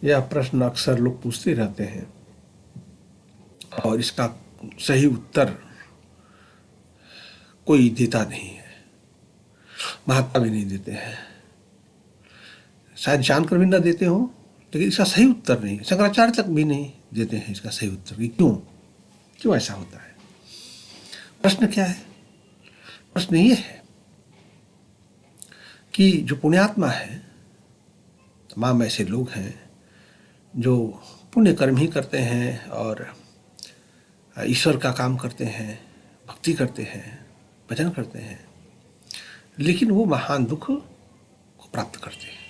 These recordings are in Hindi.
यह प्रश्न अक्सर लोग पूछते रहते हैं और इसका सही उत्तर कोई देता नहीं है, महात्मा भी नहीं देते हैं, शायद जानकर भी ना देते हो, लेकिन इसका सही उत्तर नहीं, शंकराचार्य तक भी नहीं देते हैं इसका सही उत्तर कि क्यों क्यों ऐसा होता है। प्रश्न क्या है? प्रश्न ये है कि जो पुण्यात्मा है, तमाम ऐसे लोग हैं जो पुण्य कर्म ही करते हैं और ईश्वर का काम करते हैं, भक्ति करते हैं, भजन करते हैं, लेकिन वो महान दुख को प्राप्त करते हैं,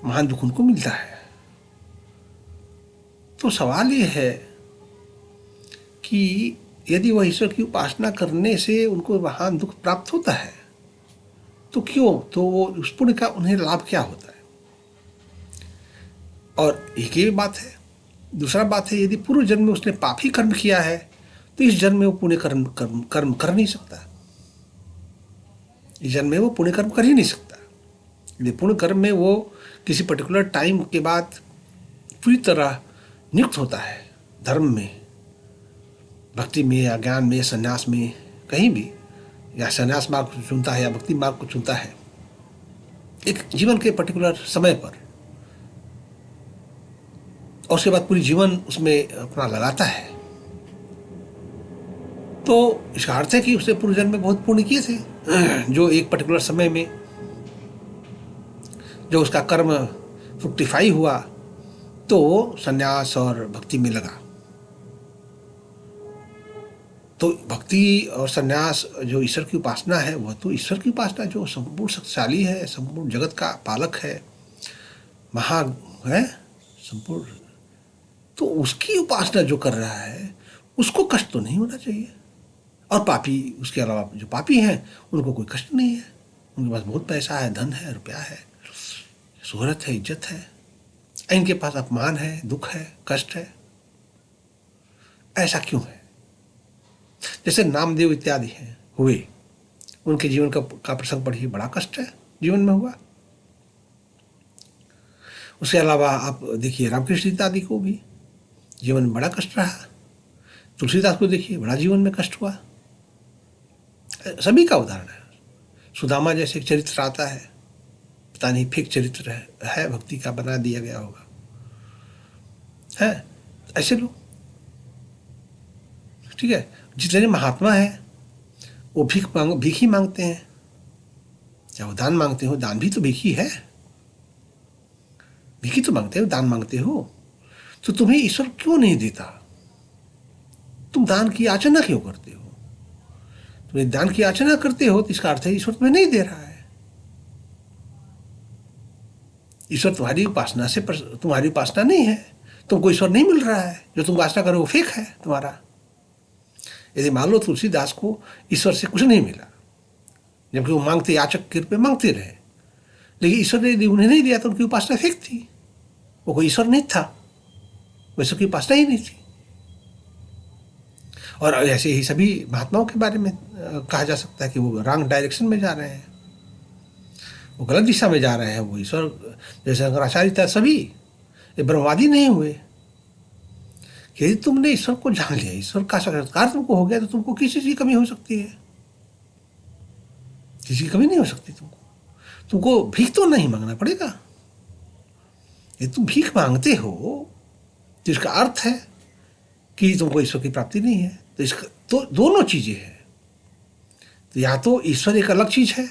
महान दुख उनको मिलता है। तो सवाल ये है कि यदि वह ईश्वर की उपासना करने से उनको महान दुख प्राप्त होता है तो क्यों, तो वो उस पुण्य का उन्हें लाभ क्या होता है? और एक ये बात है। दूसरा बात है, यदि पूर्व जन्म में उसने पाप ही कर्म किया है तो इस जन्म में वो पुण्य कर्म कर्म कर्म कर नहीं सकता। इस जन्म में वो पुण्य कर्म कर ही नहीं सकता। यदि पुण्य कर्म में वो किसी पर्टिकुलर टाइम के बाद पूरी तरह नियुक्त होता है, धर्म में, भक्ति में या ज्ञान में, संन्यास में, कहीं भी, या संन्यास मार्ग को चुनता है या भक्ति मार्ग को चुनता है एक जीवन के पर्टिकुलर समय पर, और उसके बाद पूरी जीवन उसमें अपना लगाता है, तो इसका अर्थ है कि उसने पूर्व जन्म में बहुत पुण्य किए थे जो एक पर्टिकुलर समय में जो उसका कर्म फ्रुक्टिफाई हुआ तो वो संन्यास और भक्ति में लगा। तो भक्ति और संन्यास जो ईश्वर की उपासना है, वह तो ईश्वर की उपासना जो संपूर्ण शक्तिशाली है, संपूर्ण जगत का पालक है, महा है संपूर्ण, तो उसकी उपासना जो कर रहा है उसको कष्ट तो नहीं होना चाहिए। और पापी, उसके अलावा जो पापी हैं उनको कोई कष्ट नहीं है, उनके पास बहुत पैसा है, धन है, रुपया है, शोहरत है, इज्जत है, इनके पास अपमान है, दुख है, कष्ट है। ऐसा क्यों है? जैसे नामदेव इत्यादि हैं हुए, उनके जीवन का प्रसंग पढ़िए, बड़ा कष्ट है जीवन में हुआ। उसके अलावा आप देखिए रामकृष्ण इत्यादि को भी जीवन में बड़ा कष्ट रहा। तुलसीदास को देखिए, बड़ा जीवन में कष्ट हुआ। सभी का उदाहरण है। सुदामा जैसे एक चरित्र आता है, पता नहीं फेक चरित्र है भक्ति का बना दिया गया होगा, है ऐसे लोग, ठीक है। जितने महात्मा हैं वो भीख ही मांगते हैं, चाहे वो दान मांगते हो, दान भी तो भीख ही है, भीख ही तो मांगते हो, दान मांगते हो। तो तुम्हें ईश्वर क्यों नहीं देता? तुम दान की याचना क्यों करते हो? तुम दान की याचना करते हो तो इसका अर्थ है ईश्वर तुम्हें नहीं दे रहा है। ईश्वर तुम्हारी उपासना से तुम्हारी उपासना नहीं है, तुमको ईश्वर नहीं मिल रहा है, जो तुम उपासना करो वो फेक है तुम्हारा। यदि मान लो तुलसीदास को ईश्वर से कुछ नहीं मिला, जबकि वो मांगते, याचक के रूप में मांगते रहे, लेकिन ईश्वर ने उन्हें नहीं दिया तो उनकी उपासना फेक थी, वो कोई ईश्वर नहीं था, वो ईश्वर की उपासना ही नहीं थी। और ऐसे ही सभी महात्माओं के बारे में कहा जा सकता है कि वो रॉन्ग डायरेक्शन में जा रहे हैं, वो गलत दिशा में जा रहे हैं। वो ईश्वर, जैसे शंकराचार्य था, सभी ये ब्रह्मवादी नहीं हुए। यदि तुमने ईश्वर को जान लिया, ईश्वर का साक्षात्कार तुमको हो गया, तो तुमको किसी चीज की कमी हो सकती है? किसी की कमी नहीं हो सकती तुमको भीख तो नहीं मांगना पड़ेगा। यदि तुम भीख मांगते हो तो इसका अर्थ है कि तुमको ईश्वर की प्राप्ति नहीं है। तो इसका तो दोनों चीजें हैं। तो या तो ईश्वर एक अलग चीज है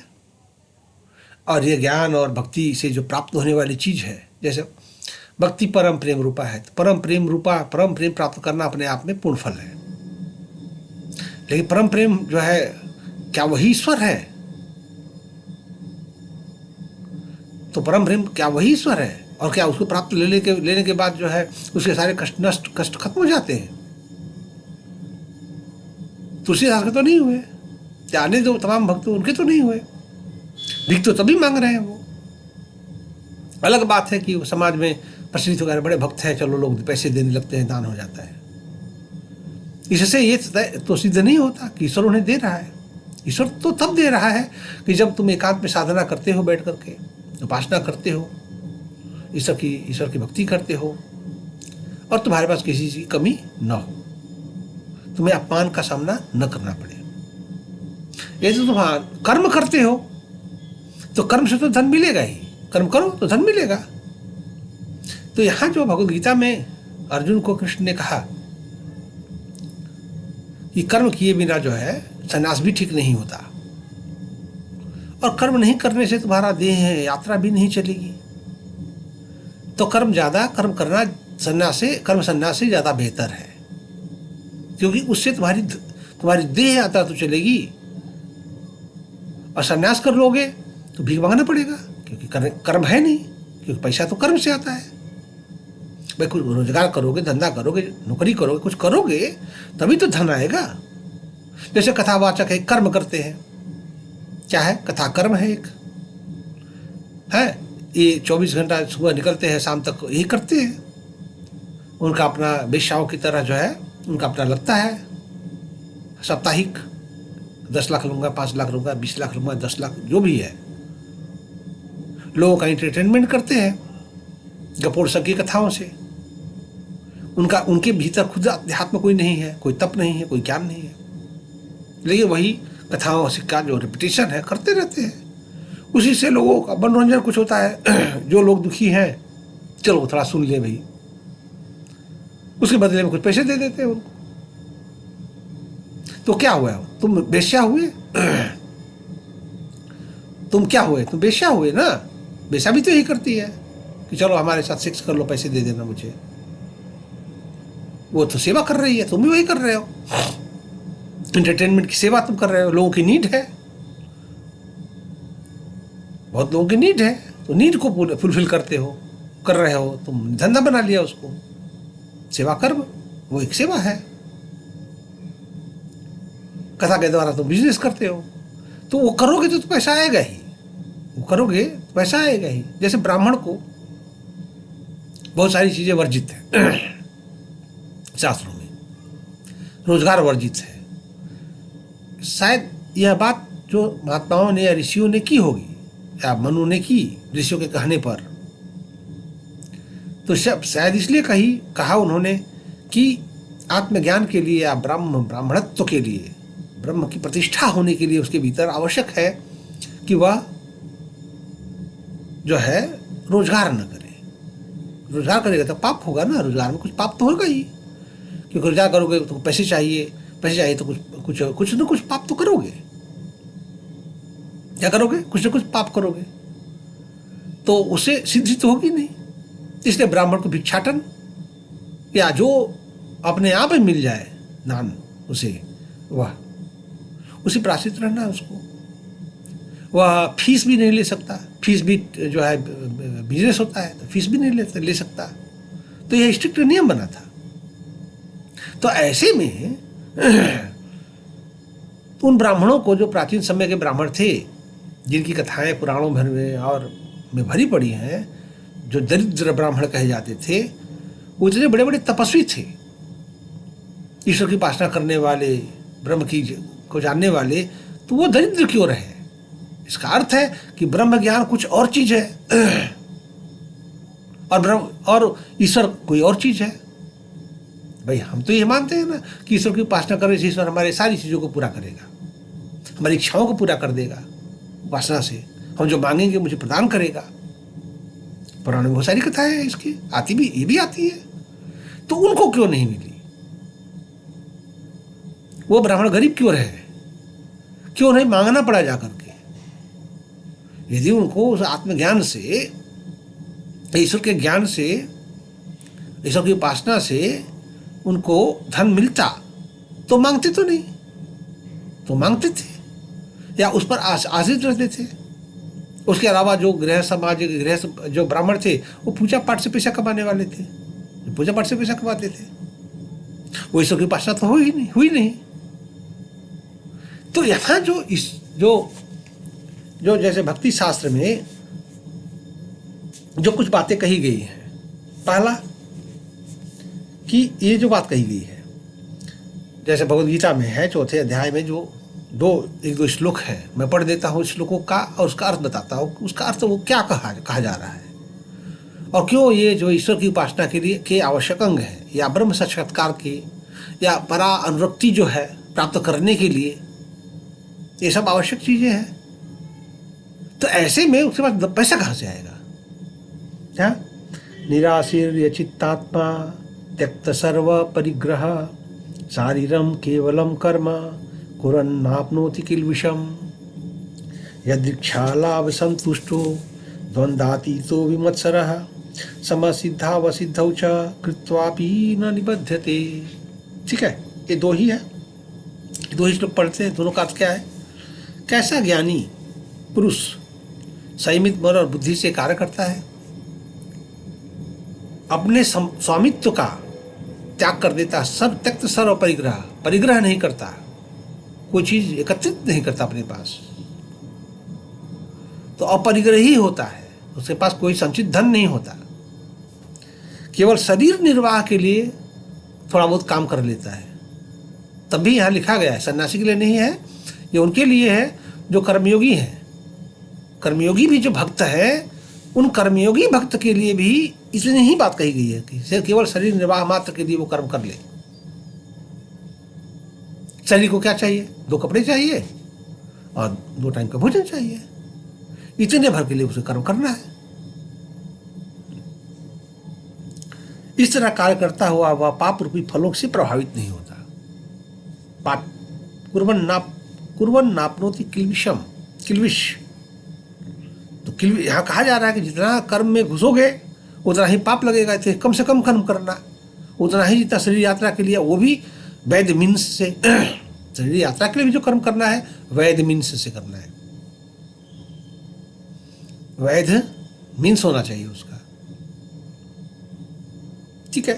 और ये ज्ञान और भक्ति से जो प्राप्त होने वाली चीज है, जैसे भक्ति परम प्रेम रूपा है, तो परम प्रेम प्राप्त करना अपने आप में पूर्ण फल है। लेकिन परम प्रेम जो है, क्या वही ईश्वर है? तो परम प्रेम क्या वही ईश्वर है? और क्या उसको प्राप्त लेने के बाद जो है उसके सारे कष्ट खत्म हो जाते हैं? तुलसीदास के तो नहीं हुए, जाने दो तमाम भक्त उनके तो नहीं हुए। भीख तो तभी मांग रहे हैं वो। अलग बात है कि वो समाज में प्रचलित हो गए, बड़े भक्त हैं, चलो लोग पैसे देने लगते हैं, दान हो जाता है। इससे ये तो सिद्ध नहीं होता कि ईश्वर उन्हें दे रहा है। ईश्वर तो तब दे रहा है कि जब तुम एकांत में साधना करते हो, बैठ करके उपासना करते हो, ईश्वर की भक्ति करते हो और तुम्हारे पास किसी चीज़ की कमी न हो, तुम्हें अपमान का सामना न करना पड़े। यदि तुम कर्म करते हो तो कर्म से तो धन मिलेगा ही, कर्म करो तो धन मिलेगा। तो यहाँ जो भगवद गीता में अर्जुन को कृष्ण ने कहा कि कर्म किए बिना जो है संन्यास भी ठीक नहीं होता, और कर्म नहीं करने से तुम्हारा देह है यात्रा भी नहीं चलेगी, तो कर्म करना संन्यास से ज़्यादा बेहतर है, क्योंकि उससे तुम्हारी देह यात्रा तो चलेगी, और संन्यास कर लोगे तो भीख मांगना पड़ेगा, क्योंकि कर्म है नहीं, क्योंकि पैसा तो कर्म से आता है। भाई कुछ रोजगार करोगे, धंधा करोगे, नौकरी करोगे, कुछ करोगे तभी तो धन आएगा। जैसे कथावाचक है, कर्म करते हैं, क्या है, कथा कर्म है एक, है ये 24 घंटा सुबह निकलते हैं शाम तक यही करते हैं। उनका अपना वेश्याओं की तरह जो है उनका अपना लगता है साप्ताहिक, 10 लाख लूँगा, 5 लाख लूँगा, 20 लाख लूँगा, 10 लाख जो भी है, लोगों का एंटरटेनमेंट करते हैं गपोड़ सब की कथाओं से। उनके भीतर खुद अध्यात्म कोई नहीं है, कोई तप नहीं है, कोई ज्ञान नहीं है, लेकिन वही कथाओं से का जो रिपीटेशन है करते रहते हैं। उसी से लोगों का मनोरंजन कुछ होता है। जो लोग दुखी हैं चलो थोड़ा सुन ले भाई, उसके बदले में कुछ पैसे दे देते हैं उनको। तो क्या हुआ, तुम वेश्या हुए, तुम क्या हुए, तुम वेश्या हुए ना। वेश्या भी तो यही करती है कि चलो हमारे साथ सेक्स कर लो, पैसे दे देना मुझे। वो तो सेवा कर रही है, तुम भी वही कर रहे हो, एंटरटेनमेंट की सेवा तुम कर रहे हो। लोगों की नीड है, बहुत लोगों की नीड है, तो नीड को फुलफिल कर रहे हो, तुम धंधा बना लिया उसको। सेवा कर्म वो एक सेवा है, कथा के द्वारा तुम बिजनेस करते हो, तो वो करोगे तो पैसा आएगा ही, वो करोगे तो पैसा आएगा ही। जैसे ब्राह्मण को बहुत सारी चीजें वर्जित है शास्त्रों में, रोजगार वर्जित है। शायद यह बात जो महात्माओं ने या ऋषियों ने की होगी, या मनु ने की ऋषियों के कहने पर, तो शायद इसलिए कहा उन्होंने कि आत्मज्ञान के लिए या ब्राह्मणत्व के लिए, ब्रह्म की प्रतिष्ठा होने के लिए उसके भीतर आवश्यक है कि वह जो है रोजगार न करे। रोजगार करेगा तो पाप होगा ना, रोजगार में कुछ पाप तो होगा ही, क्योंकि रोजगार करोगे तो पैसे चाहिए तो कुछ न कुछ पाप तो करोगे। क्या करोगे, कुछ न कुछ पाप करोगे, तो उससे सिद्धि तो होगी नहीं। इसलिए ब्राह्मण को भिक्षाटन या जो अपने आप ही मिल जाए दान, उसे प्राश्चित रहना उसको। वह फीस भी नहीं ले सकता, फीस भी जो है बिजनेस होता है तो फीस भी नहीं ले सकता, तो यह स्ट्रिक्ट नियम बना था। तो ऐसे में उन ब्राह्मणों को, जो प्राचीन समय के ब्राह्मण थे, जिनकी कथाएं पुराणों में और में भरी पड़ी हैं, जो दरिद्र ब्राह्मण कहे जाते थे, वो इतने बड़े बड़े तपस्वी थे, ईश्वर की उपासना करने वाले, ब्रह्म को जानने वाले, तो वो दरिद्र क्यों रहे? इसका अर्थ है कि ब्रह्म ज्ञान कुछ और चीज है और ईश्वर कोई और चीज है। भाई हम तो ये मानते हैं ना कि ईश्वर की उपासना करने से ईश्वर हमारे सारी चीजों को पूरा करेगा, हमारी इच्छाओं को पूरा कर देगा। उपासना से हम जो मांगेंगे मुझे प्रदान करेगा। पुराण में बहुत सारी कथाएं हैं इसकी, ये भी आती है। तो उनको क्यों नहीं मिली? वो ब्राह्मण गरीब क्यों रहे? क्यों नहीं मांगना पड़ा जाकर के? यदि उनको उस आत्मज्ञान से, ईश्वर के ज्ञान से, ईश्वर की उपासना से उनको धन मिलता तो मांगते तो नहीं, तो मांगते थे या उस पर आश्रित रहते थे। उसके अलावा जो जो ब्राह्मण थे वो पूजा पाठ से पैसा कमाने वाले थे, पूजा पाठ से पैसा कमाते थे, वो ईश्वर की उपासना तो हुई नहीं। तो यहाँ जो जैसे भक्ति शास्त्र में जो कुछ बातें कही गई हैं, पहला कि ये जो बात कही गई है, जैसे भगवद गीता में है 4थे अध्याय में जो एक दो श्लोक है, मैं पढ़ देता हूँ श्लोकों का और उसका अर्थ बताता हूँ। उसका अर्थ वो क्या कहा जा रहा है और क्यों ये जो ईश्वर की उपासना के लिए के आवश्यक अंग हैं, या ब्रह्म साक्षात्कार के, या परा अनुरक्ति जो है प्राप्त करने के लिए, ये सब आवश्यक चीजें हैं। तो ऐसे में उसके पास पैसा कहाँ से आएगा? क्या? निराशीर्य चित्तात्मा त्यक्त सर्व परिग्रह शारीरम केवलम कर्म कुरन्नाप्नोति किल विषम यदृक्षालाभ संतुष्टो द्वंद्वातीतो विमत्सरः समसिद्धावसिद्धौ च कृत्वापि न निबध्यते। ठीक है, ये दो ही है, दो ही श्लोक पढ़ते हैं। दोनों का अर्थ क्या है? कैसा ज्ञानी पुरुष संयमित मन और बुद्धि से कार्य करता है, अपने स्वामित्व का त्याग कर देता, सब त्यक्त सर्व परिग्रह, परिग्रह नहीं करता, कोई चीज एकत्रित नहीं करता अपने पास, तो अपरिग्रही होता है, उसके पास कोई संचित धन नहीं होता, केवल शरीर निर्वाह के लिए थोड़ा बहुत काम कर लेता है। तभी यहाँ लिखा गया है, सन्यासी के लिए नहीं है, ये उनके लिए है जो कर्मयोगी हैं। कर्मयोगी भी जो भक्त है, उन कर्मयोगी भक्त के लिए भी इतनी ही बात कही गई है कि केवल शरीर निर्वाह मात्र के लिए वो कर्म कर ले। शरीर को क्या चाहिए? 2 कपड़े चाहिए और 2 टाइम का भोजन चाहिए, इतने भर के लिए उसे कर्म करना है। इस तरह कार्य करता हुआ वह पाप रूपी फलों से प्रभावित नहीं होता। पाप कुर्वन् नाप्नोति किल्विषम, किल्विष, तो यहाँ कहा जा रहा है कि जितना कर्म में घुसोगे उतना ही पाप लगेगा, तो कम से कम कर्म करना, उतना ही जितना शरीर यात्रा के लिए, वो भी वैध मीन्स से शरीर यात्रा के लिए भी जो कर्म करना है वैध मीन्स से करना है, वैध मीन्स होना चाहिए उसका। ठीक है।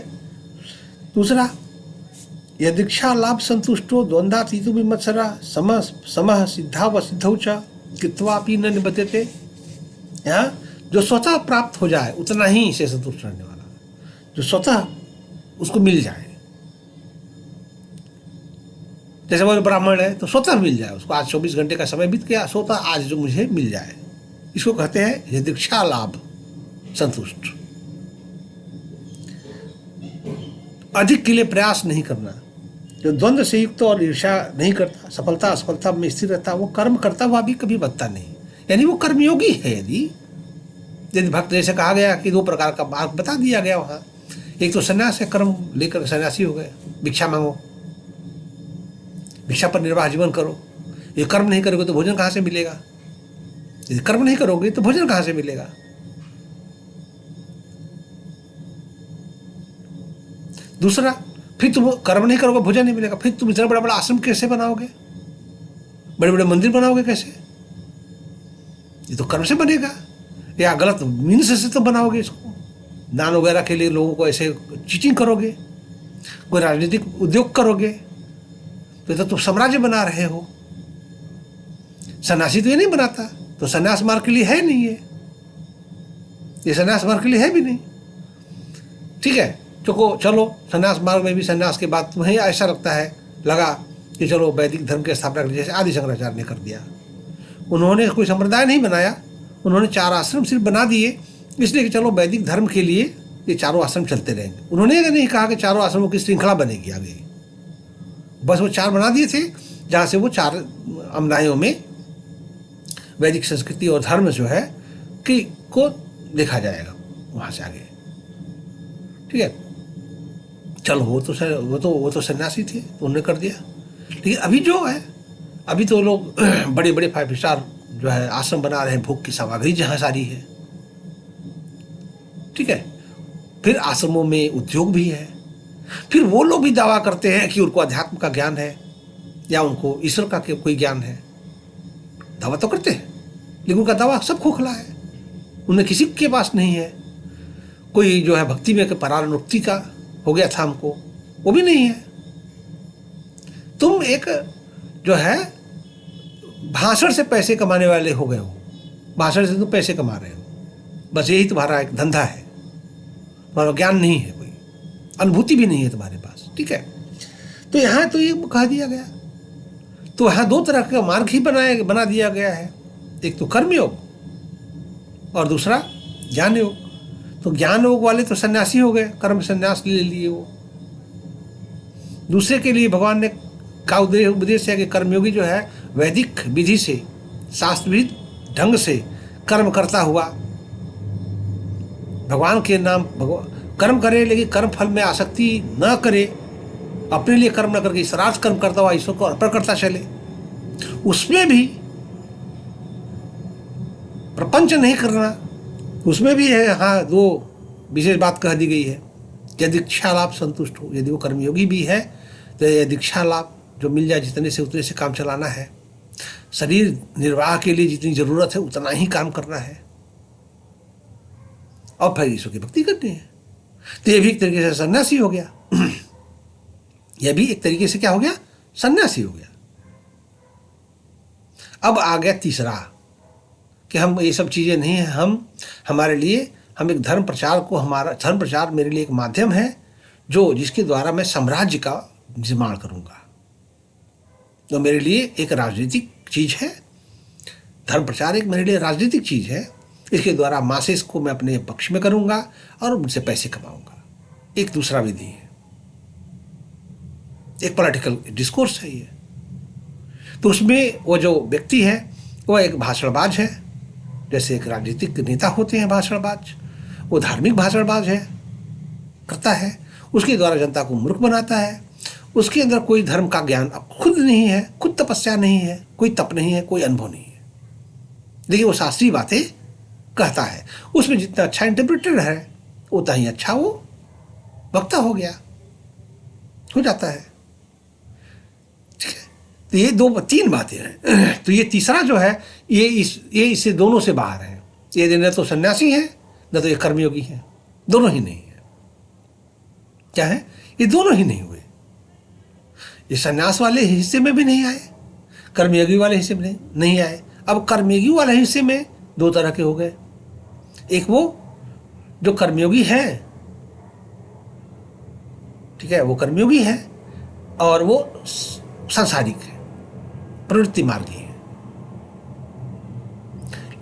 दूसरा, यदीक्षा लाभ संतुष्टो द्वंद्वातीतो विमत्सरा समः सिद्धा व सिद्धौ च कृत्वापि न निबध्यते। यहाँ जो स्वतः प्राप्त हो जाए उतना ही इसे संतुष्ट रहने वाला, जो स्वतः उसको मिल जाए, जैसे वो ब्राह्मण है तो स्वतः मिल जाए उसको, आज 24 घंटे का समय बीत गया, स्वतः आज जो मुझे मिल जाए, इसको कहते हैं यदीक्षा लाभ संतुष्ट। अधिक के लिए प्रयास नहीं करना, जो द्वंद्व से युक्त और ईर्ष्या नहीं करता, सफलता असफलता में स्थिर रहता, वो कर्म करता हुआ भी कभी बदता नहीं, यानी वो कर्मयोगी है। यदि भक्त, जैसे कहा गया कि 2 प्रकार का मार्ग बता दिया गया वहाँ, एक तो सन्यास है, कर्म लेकर सन्यासी हो गए, भिक्षा मांगो, भिक्षा पर निर्वाह जीवन करो। ये कर्म नहीं करोगे तो भोजन कहाँ से मिलेगा? यदि कर्म नहीं करोगे तो भोजन कहाँ से मिलेगा? दूसरा, फिर तुम कर्म नहीं करोगे, भोजन नहीं मिलेगा, फिर तुम इतना बड़ा बड़ा आश्रम कैसे बनाओगे, बड़े बड़े मंदिर बनाओगे कैसे? ये तो कर्म से बनेगा, या गलत मीन्स से तो बनाओगे इसको, दान वगैरह के लिए लोगों को ऐसे चीटिंग करोगे, कोई राजनीतिक उद्योग करोगे, तो तुम साम्राज्य बना रहे हो। सन्यासी तो ये नहीं बनाता, तो सन्यास मार्ग के लिए है नहीं, ये सन्यास मार्ग के लिए है भी नहीं। ठीक है, तो चलो सन्यास मार्ग में भी सन्यास के बाद तुम्हें ऐसा लगता है, लगा कि चलो वैदिक धर्म की स्थापना कर, जैसे आदि शंकराचार्य ने कर दिया। उन्होंने कोई संप्रदाय नहीं बनाया, उन्होंने 4 आश्रम सिर्फ बना दिए, इसलिए कि चलो वैदिक धर्म के लिए ये 4 आश्रम चलते रहेंगे। उन्होंने नहीं कहा कि 4 आश्रमों की श्रृंखला बनेगी आगे, बस वो 4 बना दिए थे, जहाँ से वो 4 अनुयायियों में वैदिक संस्कृति और धर्म जो है कि को देखा जाएगा वहाँ से आगे। ठीक है, चलो वो तो सन्यासी थे, तो उन्होंने कर दिया। लेकिन अभी जो है, अभी तो लोग बड़े बड़े 5 स्टार जो है आश्रम बना रहे हैं, भोग की सामग्री जहाँ सारी है। ठीक है, फिर आश्रमों में उद्योग भी है, फिर वो लोग भी दावा करते हैं कि उनको अध्यात्म का ज्ञान है या उनको ईश्वर का कोई ज्ञान है, दावा तो करते हैं, लेकिन उनका दावा सब खोखला है, उन्हें किसी के पास नहीं है। कोई जो है भक्ति में परानुक्ति का हो गया था हमको, वो भी नहीं है। तुम एक जो है भाषण से पैसे कमाने वाले हो गए हो, भाषण से तुम पैसे कमा रहे हो, बस यही तुम्हारा एक धंधा है, तुम्हारा ज्ञान नहीं है, कोई अनुभूति भी नहीं है तुम्हारे पास। ठीक है, तो यहाँ तो ये कहा दिया गया, तो यहाँ 2 तरह का मार्ग ही बना दिया गया है, एक तो कर्मयोग और दूसरा ज्ञान योग। तो ज्ञान योग वाले तो सन्यासी हो गए, कर्म संन्यास ले लिए वो। दूसरे के लिए भगवान ने का उपदेश है कि कर्मयोगी जो है वैदिक विधि से, शास्त्रविद ढंग से कर्म करता हुआ भगवान के नाम कर्म करे, लेकिन कर्म फल में आसक्ति न करे, अपने लिए कर्म न करके सरार्थ कर्म करता हुआ ईश्वर को अर्पण करता चले। उसमें भी प्रपंच नहीं करना, उसमें भी है। हाँ, दो विशेष बात कह दी गई है। यदि दीक्षा लाभ संतुष्ट हो, यदि वो कर्मयोगी भी है तो यह दीक्षा लाभ जो मिल जाए, जितने से उतने से काम चलाना है। शरीर निर्वाह के लिए जितनी जरूरत है उतना ही काम करना है और फिर ईश्वर की भक्ति करनी है। तो यह भी एक तरीके से सन्यासी हो गया। यह भी एक तरीके से क्या हो गया? सन्यासी हो गया। अब आ गया तीसरा कि हम ये सब चीजें नहीं है, हमारे लिए हम एक धर्म प्रचार को, हमारा धर्म प्रचार मेरे लिए एक माध्यम है जो जिसके द्वारा मैं साम्राज्य का निर्माण करूंगा। तो मेरे लिए एक राजनीतिक चीज है, धर्म प्रचार एक मेरे लिए राजनीतिक चीज है। इसके द्वारा मासेस को मैं अपने पक्ष में करूंगा और उनसे पैसे कमाऊंगा। एक दूसरा विधि है, एक पॉलिटिकल डिस्कोर्स है ये। तो उसमें वो जो व्यक्ति है वो एक भाषणबाज है, जैसे एक राजनीतिक नेता होते हैं भाषणबाज, वो धार्मिक भाषणबाज है, करता है, उसके द्वारा जनता को मूर्ख बनाता है। उसके अंदर कोई धर्म का ज्ञान अब खुद नहीं है, खुद तपस्या नहीं है, कोई तप नहीं है, कोई अनुभव नहीं है, लेकिन वो शास्त्रीय बातें कहता है। उसमें जितना अच्छा इंटरप्रेटर है उतना ही अच्छा वो वक्ता हो जाता है। ठीक है, तो ये दो तीन बातें हैं। तो ये तीसरा जो है ये इससे दोनों से बाहर है। ये न तो सन्यासी है न तो ये कर्मयोगी है, दोनों ही नहीं है। क्या है? ये दोनों ही नहीं हुए। ये सन्यास वाले हिस्से में भी नहीं आए, कर्मयोगी वाले हिस्से में नहीं आए। अब कर्मयोगी वाले हिस्से में दो तरह के हो गए। एक वो जो कर्मयोगी है, ठीक है, वो कर्मयोगी है और वो सांसारिक है, प्रवृत्ति मार्गी है।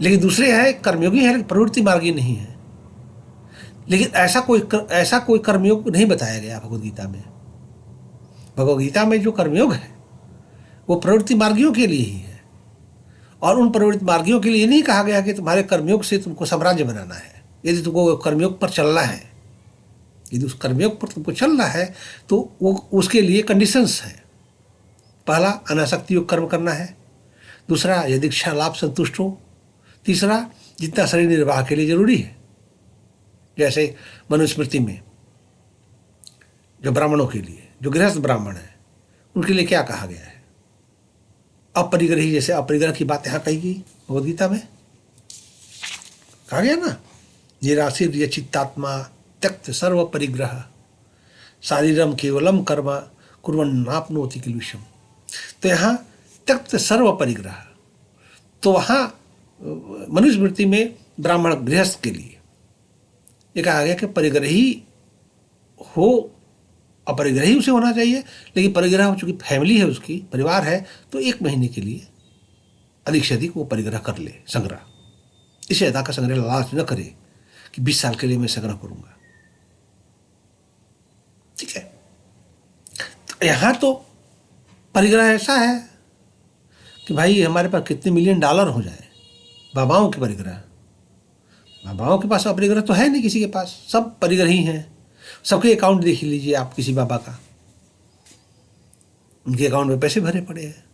लेकिन दूसरे है कर्मयोगी है प्रवृत्ति मार्गी नहीं है। लेकिन ऐसा कोई कर्मयोग नहीं बताया गया भगवद गीता में। भगवद गीता में जो कर्मयोग है वो प्रवृत्ति मार्गियों के लिए ही है, और उन प्रवृत्ति मार्गियों के लिए नहीं कहा गया कि तुम्हारे कर्मयोग से तुमको साम्राज्य बनाना है। यदि तुमको कर्मयोग पर चलना है, यदि उस कर्मयोग पर तुमको चलना है तो वो उसके लिए कंडीशंस हैं। पहला, अनासक्ति योग कर्म करना है। दूसरा, यदि दीक्षा लाभ संतुष्ट हो। तीसरा, जितना शरीर निर्वाह के लिए जरूरी है। जैसे मनुस्मृति में जो ब्राह्मणों के लिए, जो गृहस्थ ब्राह्मण है, उनके लिए क्या कहा गया है? अपरिग्रही, जैसे अपरिग्रह की बात यहाँ कही गई भगवद गीता में, कहा गया ना, निराशीर्य चित्तात्मा त्यक्त सर्व परिग्रह शारीरम केवलम कर्म कुर्वन्नाप्नोति किलुषम। तो यहाँ त्यक्त सर्व परिग्रह, तो वहाँ मनुस्मृति में ब्राह्मण गृहस्थ के लिए ये कहा गया कि परिग्रही हो, अपरिग्रही उसे होना चाहिए, लेकिन परिग्रह हो चूंकि फैमिली है, उसकी परिवार है, तो 1 महीने के लिए अधिक से अधिक वो परिग्रह कर ले, संग्रह। इसे अदा का संग्रह लालच न करे कि 20 साल के लिए मैं संग्रह करूंगा। ठीक है, तो यहाँ तो परिग्रह ऐसा है कि भाई हमारे पास कितने $1 मिलियन हो जाए, बाबाओं के परिग्रह। बाबाओं के पास अपरिग्रह तो है नहीं किसी के पास, सब परिग्रही हैं। सबके अकाउंट देख लीजिए आप किसी बाबा का, उनके अकाउंट में पैसे भरे पड़े हैं।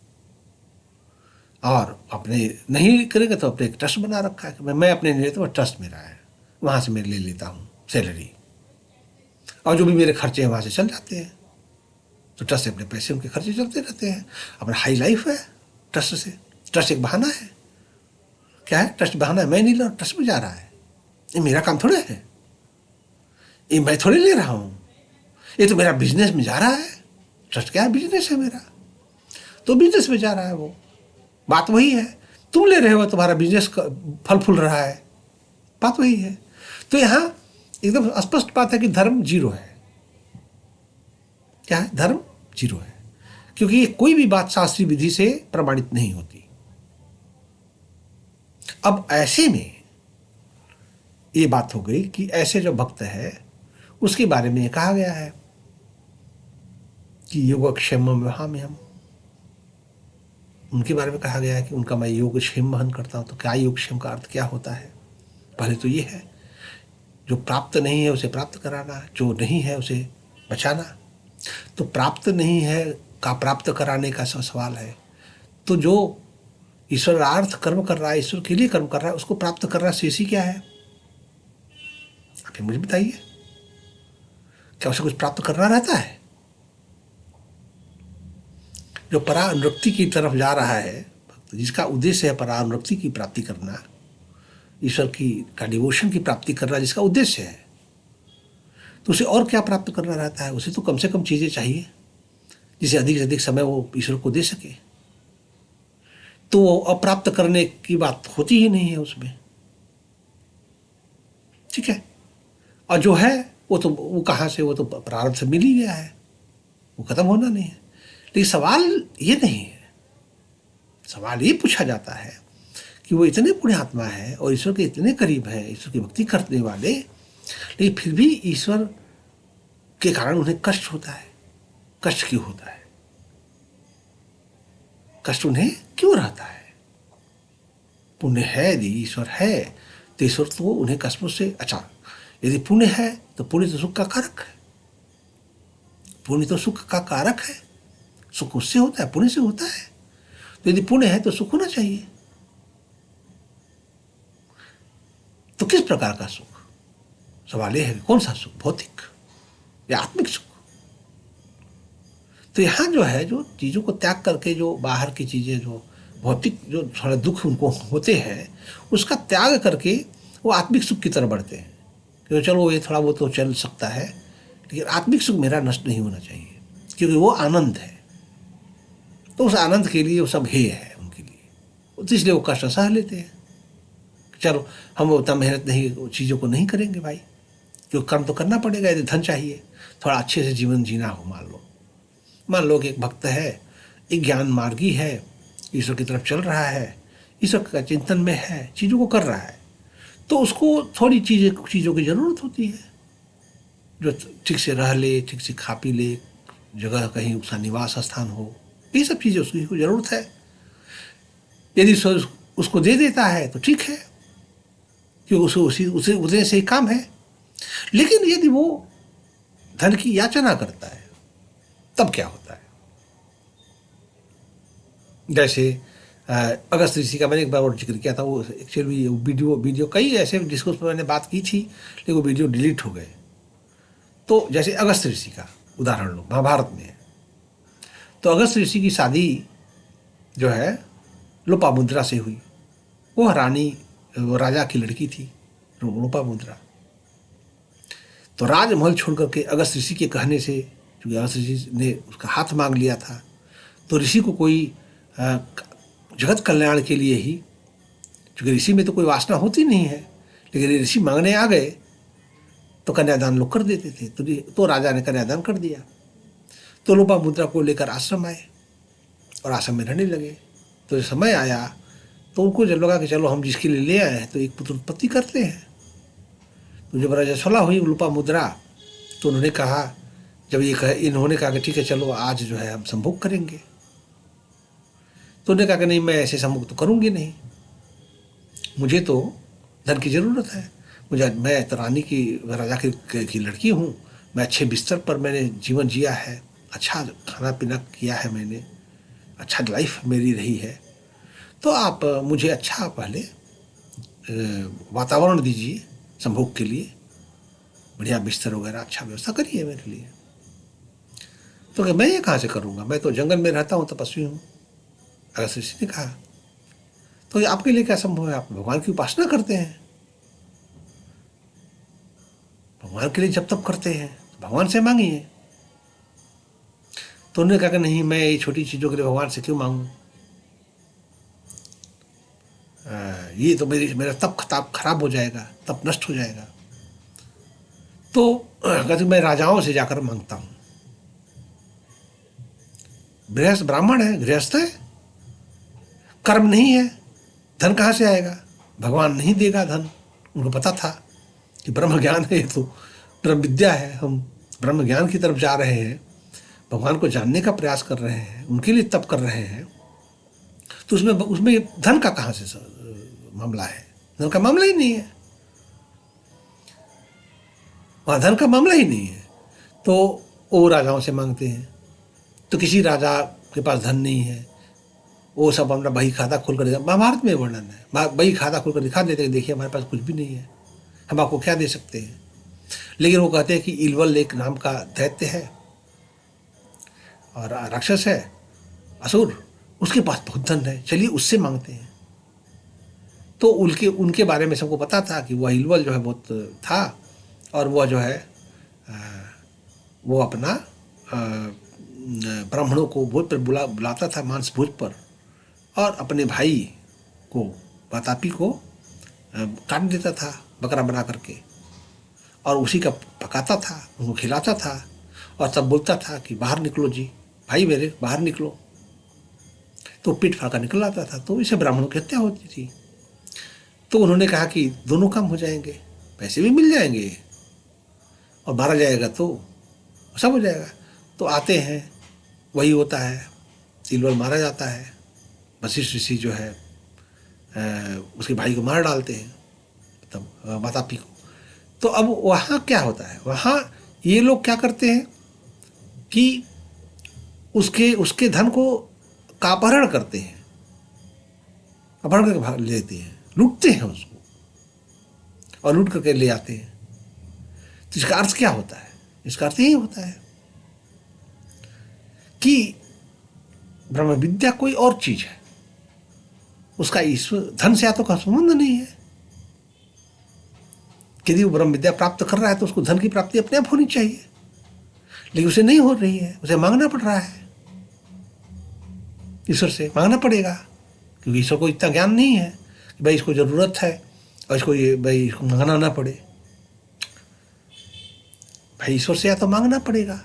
और अपने नहीं करेगा तो अपने एक ट्रस्ट बना रखा है कि मैं अपने नहीं लेता, ट्रस्ट मेरा है, वहाँ से मैं ले लेता हूँ सैलरी, और जो भी मेरे खर्चे हैं वहाँ से चल जाते हैं। तो ट्रस्ट से अपने पैसे, उनके खर्चे चलते रहते हैं। अपना हाई लाइफ है ट्रस्ट से। ट्रस्ट एक बहाना है। क्या है? ट्रस्ट बहाना है। मैं नहीं ले रहा, ट्रस्ट में जा रहा है। ये मेरा काम थोड़े है, ये मैं थोड़ी ले रहा हूँ, ये तो मेरा बिजनेस में जा रहा है। ट्रस्ट क्या है? बिजनेस है मेरा, तो बिजनेस में जा रहा है वो। बात वही है, तुम ले रहे हो, तुम्हारा बिजनेस फल फूल रहा है, बात वही है। तो यहाँ एकदम स्पष्ट बात है कि धर्म जीरो है। क्या है? धर्म जीरो है, क्योंकि ये कोई भी बात शास्त्रीय विधि से प्रमाणित नहीं होती। अब ऐसे में ये बात हो गई कि ऐसे जो भक्त है उसके बारे में ये कहा गया है कि योगक्षेम वहाम्य हम, उनके बारे में कहा गया है कि उनका मैं योगक्षेम वहन करता हूँ। तो क्या योगक्षेम का अर्थ क्या होता है? पहले तो ये है जो प्राप्त नहीं है उसे प्राप्त कराना, जो नहीं है उसे बचाना। तो प्राप्त नहीं है का प्राप्त कराने का सवाल है। तो जो ईश्वरार्थ कर्म कर रहा है, ईश्वर के लिए कर्म कर रहा है, उसको प्राप्त करना शेषी क्या है? आप ये मुझे बताइए, क्या उसे कुछ प्राप्त करना रहता है? जो परानुरक्ति की तरफ जा रहा है, जिसका उद्देश्य है परानुरक्ति की प्राप्ति करना, ईश्वर की का डिवोशन की प्राप्ति करना जिसका उद्देश्य है, तो उसे और क्या प्राप्त करना रहता है? उसे तो कम से कम चीज़ें चाहिए जिसे अधिक से अधिक समय वो ईश्वर को दे सके। तो वो अप्राप्त करने की बात होती ही नहीं है उसमें, ठीक है। और जो है वो कहाँ से, वो तो प्रारब्ध से मिल ही गया है, वो खत्म होना नहीं है। लेकिन सवाल ये नहीं है, सवाल ये पूछा जाता है कि वो इतने पुण्यात्मा है और ईश्वर के इतने करीब है, ईश्वर की भक्ति करने वाले, लेकिन फिर भी ईश्वर के कारण उन्हें कष्ट होता है। कष्ट क्यों होता है? कष्ट उन्हें क्यों रहता है? पुण्य है, यदि ईश्वर है तो ईश्वर तो उन्हें कष्टों से, अच्छा यदि पुण्य है तो पुण्य तो सुख का कारक है, पुण्य तो सुख का कारक है, सुख उससे होता है, पुण्य से होता है। तो यदि पुण्य है तो सुख होना चाहिए। तो किस प्रकार का सुख? सवाल यह है कि कौन सा सुख, भौतिक या आत्मिक सुख? तो यहाँ जो है, जो चीज़ों को त्याग करके जो बाहर की चीज़ें, जो भौतिक जो थोड़ा दुख उनको होते हैं, उसका त्याग करके वो आत्मिक सुख की तरफ बढ़ते हैं। क्योंकि चलो ये थोड़ा वो तो चल सकता है, लेकिन आत्मिक सुख मेरा नष्ट नहीं होना चाहिए, क्योंकि वो आनंद है। तो उस आनंद के लिए वो सब हेय है उनके लिए, तो इसलिए वो कष्ट सह लेते हैं। चलो हम उतना मेहनत नहीं, चीज़ों को नहीं करेंगे भाई, क्योंकि कर्म तो करना पड़ेगा। यदि धन चाहिए, थोड़ा अच्छे से जीवन जीना हो, मान लो कि एक भक्त है, एक ज्ञान मार्गी है, ईश्वर की तरफ चल रहा है, ईश्वर का चिंतन में है, चीज़ों को कर रहा है, तो उसको थोड़ी चीज़ों की ज़रूरत होती है, जो ठीक से रह ले, ठीक से खा पी ले, जगह कहीं उसका निवास स्थान हो, ये सब चीज़ें उसकी ज़रूरत है। यदि उसको दे देता है तो ठीक है, क्योंकि उसे उतने से ही काम है। लेकिन यदि वो धन की याचना करता है, तब क्या होता है? जैसे अगस्त ऋषि का मैंने एक बार और जिक्र किया था, वो एक्चुअली वीडियो कई ऐसे जिसको उस पर मैंने बात की थी, लेकिन वो वीडियो डिलीट हो गए। तो जैसे अगस्त ऋषि का उदाहरण लो, महाभारत में है। तो अगस्त ऋषि की शादी जो है लोपामुद्रा से हुई। वो रानी, वो राजा की लड़की थी लोपामुद्रा। तो राजमहल छोड़ करके अगस्त ऋषि के कहने से, क्योंकि अगस्त ऋषि ने उसका हाथ मांग लिया था, तो ऋषि को कोई जगत कल्याण के लिए ही, क्योंकि ऋषि में तो कोई वासना होती नहीं है, लेकिन ऋषि मांगने आ गए तो कन्यादान लोग कर देते थे। तो राजा ने कन्यादान कर दिया। तो लोपामुद्रा को लेकर आश्रम आए और आश्रम में रहने लगे। तो समय आया तो उनको जब लगा कि चलो हम जिसके लिए ले आए हैं तो एक पुत्र उत्पत्ति करते हैं। तो जब रजस्वला हुई लोपामुद्रा, तो उन्होंने कहा, जब इन्होंने कहा कि ठीक है चलो आज जो है हम संभोग करेंगे, तो उन्होंने कहा कि नहीं, मैं ऐसे संभोग तो करूँगी नहीं, मुझे तो धन की ज़रूरत है। मैं तो रानी की, राजा की लड़की हूँ, मैं अच्छे बिस्तर पर मैंने जीवन जिया है, अच्छा खाना पीना किया है मैंने, अच्छा लाइफ मेरी रही है, तो आप मुझे अच्छा पहले वातावरण दीजिए संभोग के लिए, बढ़िया बिस्तर वगैरह अच्छा व्यवस्था करिए मेरे लिए। तो मैं ये कहाँ से करूँगा, मैं तो जंगल में रहता हूँ, तपस्वी हूँ, अगस्त ऋषि ने कहा। तो ये आपके लिए क्या संभव है? आप भगवान की उपासना करते हैं, भगवान के लिए जब तब करते हैं, तो भगवान से मांगिए। तो उन्होंने कहा कि नहीं, मैं ये छोटी चीज़ों के लिए भगवान से क्यों मांगूं, ये तो मेरा तप खराब हो जाएगा, तप नष्ट हो जाएगा। तो कहते मैं राजाओं से जाकर मांगता हूँ। गृहस्थ ब्राह्मण है, गृहस्थ है, कर्म नहीं है, धन कहाँ से आएगा? भगवान नहीं देगा धन, उनको पता था। कि ब्रह्म ज्ञान है, ये तो ब्रह्म विद्या है, हम ब्रह्म ज्ञान की तरफ जा रहे हैं, भगवान को जानने का प्रयास कर रहे हैं, उनके लिए तप कर रहे हैं, तो उसमें उसमें धन का कहाँ से मामला है? धन का मामला ही नहीं है, वहाँ धन का मामला ही नहीं है। तो वो राजाओं से मांगते हैं, तो किसी राजा के पास धन नहीं है, वो सब अपना बही खाता खोल कर, महाभारत में वर्णन है, बही खाता खोल कर दिखा देते हैं, देखिए हमारे पास कुछ भी नहीं है, हम आपको क्या दे सकते हैं। लेकिन वो कहते हैं कि इलवल एक नाम का दैत्य है और राक्षस है, असुर, उसके पास बहुत धन है, चलिए उससे मांगते हैं। तो उनके उनके बारे में सबको पता था कि वह इलवल जो है बहुत था, और वह जो है वो अपना ब्राह्मणों को भोज पर बुलाता था, मांस भोज पर, और अपने भाई को, वातापी को काट देता था बकरा बना करके, और उसी का पकाता था, उनको खिलाता था, और तब बोलता था कि बाहर निकलो जी, भाई मेरे बाहर निकलो, तो पीठ फाका निकल आता था। तो इसे ब्राह्मणों की हत्या होती थी। तो उन्होंने कहा कि दोनों काम हो जाएंगे, पैसे भी मिल जाएंगे और मारा जाएगा तो सब हो जाएगा। तो आते हैं, वही होता है, तिलवल मारा जाता है, वशिष्ठ ऋषि जो है उसके भाई को मार डालते हैं, तब वातापी को। तो अब वहाँ क्या होता है, वहाँ ये लोग क्या करते हैं कि उसके धन को का अपहरण करते हैं, अपहरण करके भाग लेते हैं, लूटते हैं उसको और लूट करके ले आते हैं। तो इसका अर्थ क्या होता है? इसका अर्थ यही होता है कि ब्रह्म विद्या कोई और चीज है, उसका ईश्वर धन से तो का संबंध नहीं है। यदि वो ब्रह्म विद्या प्राप्त कर रहा है तो उसको धन की प्राप्ति अपने आप होनी चाहिए, लेकिन उसे नहीं हो रही है, उसे मांगना पड़ रहा है, ईश्वर से मांगना पड़ेगा, क्योंकि ईश्वर को इतना ज्ञान नहीं है कि भाई इसको जरूरत है और इसको ये भाई इसको मांगना ना पड़े। भाई ईश्वर से या तो मांगना पड़ेगा।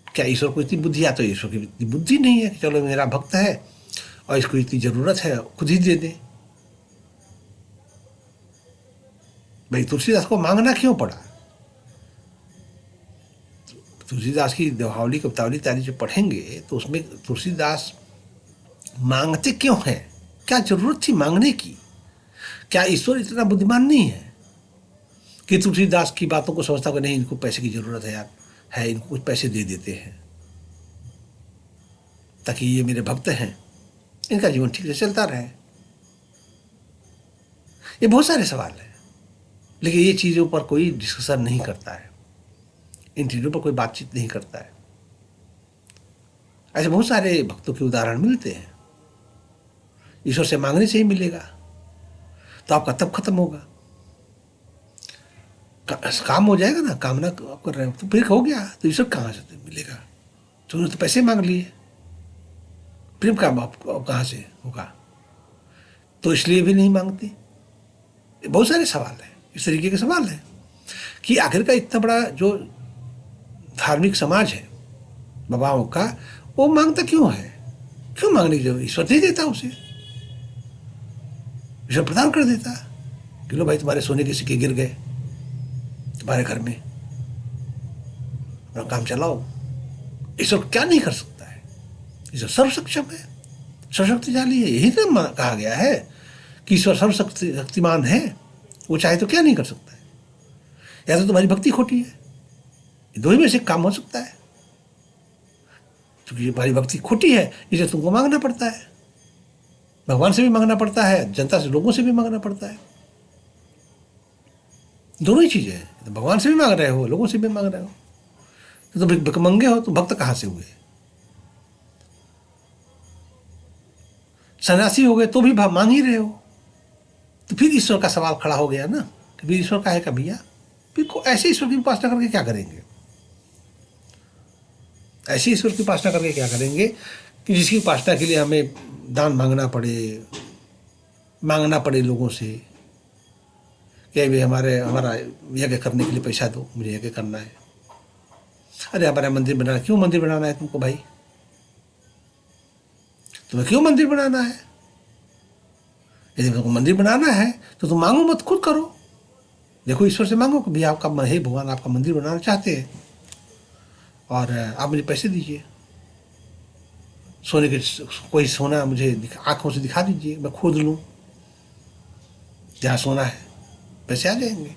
क्या ईश्वर को इतनी बुद्धि, या तो ईश्वर की इतनी बुद्धि नहीं है कि चलो मेरा भक्त है और इसको इतनी जरूरत है, खुद ही दे दे। भाई तुलसीदास को मांगना क्यों पड़ा? तुलसीदास की दोहावली कवितावली इत्यादि जो पढ़ेंगे तो उसमें तुलसीदास मांगते क्यों हैं? क्या जरूरत थी मांगने की? क्या ईश्वर इतना बुद्धिमान नहीं है कि तुलसीदास की बातों को समझता कि नहीं इनको पैसे की जरूरत है यार, है इनको कुछ पैसे दे देते हैं ताकि ये मेरे भक्त हैं, इनका जीवन ठीक से चलता रहे। ये बहुत सारे सवाल हैं, लेकिन ये चीज़ों पर कोई डिस्कशन नहीं करता है, इन चीज़ों पर कोई बातचीत नहीं करता है। ऐसे बहुत सारे भक्तों के उदाहरण मिलते हैं। ईश्वर से मांगने से ही मिलेगा तो आपका तब खत्म होगा, काम हो जाएगा ना, कामना आप कर रहे हो तो फिर हो गया, तो ईश्वर कहाँ से मिलेगा? तो उन्होंने तो पैसे मांग लिए, प्रेम का आपको कहाँ से होगा? तो इसलिए भी नहीं मांगते। बहुत सारे सवाल हैं, इस तरीके के सवाल हैं कि आखिर का इतना बड़ा जो धार्मिक समाज है बाबाओं का, वो मांगता क्यों है? क्यों मांगने की जरूरत? ईश्वर दे देता उसे, ईश्वर प्रदान कर देता कि लो भाई तुम्हारे सोने के सिक्के गिर गए तुम्हारे घर में, अपना काम चलाओ। ईश्वर क्या नहीं कर सकता है? ईश्वर सर्वसक्षम है, सर्वशक्तिशाली है। यही तो कहा गया है कि ईश्वर सर्वशक्तिमान है, वो चाहे तो क्या नहीं कर सकता है। या तो तुम्हारी भक्ति खोटी है, दो ही में से काम हो सकता है। क्योंकि तुम्हारी भक्ति खोटी है इसलिए तुमको मांगना पड़ता है, भगवान से भी मांगना पड़ता है, जनता से, लोगों से भी मांगना पड़ता है। दोनों ही चीजें हैं, तो भगवान से भी मांग रहे हो, लोगों से भी मांग रहे हो, तो भिखमंगे हो तो भक्त कहाँ से हुए? सन्यासी हो गए तो भी मांग ही रहे हो, तो फिर ईश्वर का सवाल खड़ा हो गया ना कि फिर ईश्वर का है का भैया? फिर ऐसे ईश्वर की उपासना करके क्या करेंगे? ऐसे ईश्वर की उपासना करके क्या करेंगे कि जिसकी उपासना के लिए हमें दान मांगना पड़े लोगों से कि भाई हमारा यज्ञ करने के लिए पैसा दो, मुझे यज्ञ करना है। अरे हमारा मंदिर बनाना, क्यों मंदिर बनाना है तुमको भाई? तुम्हें क्यों मंदिर बनाना है? यदि तुमको मंदिर बनाना है तो तुम मांगो मत, खुद करो। देखो ईश्वर से मांगो कि भैया आपका हे भगवान आपका मंदिर बनाना चाहते हैं और आप मुझे पैसे दीजिए, सोने के कोई सोना मुझे आंखों से दिखा दीजिए, मैं खोद लूँ जहाँ सोना है, पैसे आ जाएंगे।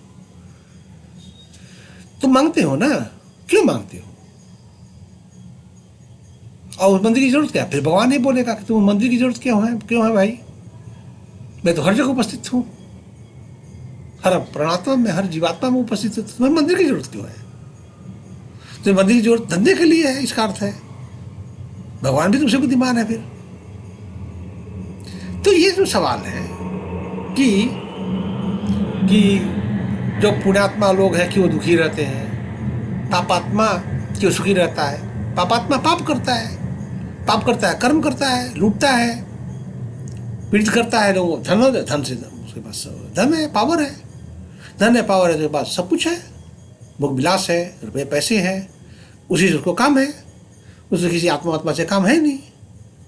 तुम मांगते हो ना, क्यों मांगते हो? और उस मंदिर की जरूरत क्या? फिर भगवान ही बोलेगा कि तुम मंदिर की जरूरत क्यों है भाई, मैं तो हर जगह उपस्थित हूँ, हर प्राणात्मा में, हर जीवात्मा में उपस्थित हूँ, तुम्हें मंदिर की जरूरत क्यों है? तुम्हें मंदिर की जरूरत धंधे के लिए है, इसका अर्थ है भगवान भी तुमसे बुद्धिमान है फिर। तो ये जो सवाल है कि कि जो पुण्यात्मा लोग हैं कि वो दुखी रहते हैं, पापात्मा क्यों सुखी रहता है? पापात्मा पाप करता है, कर्म करता है, लूटता है, पीड़ित करता है लोगों, धन से उसके पास धन है, पावर है, उसके पास सब कुछ है, भोग विलास है, रुपये पैसे हैं, उसी से उसको काम है, उसको किसी आत्मा से काम है नहीं,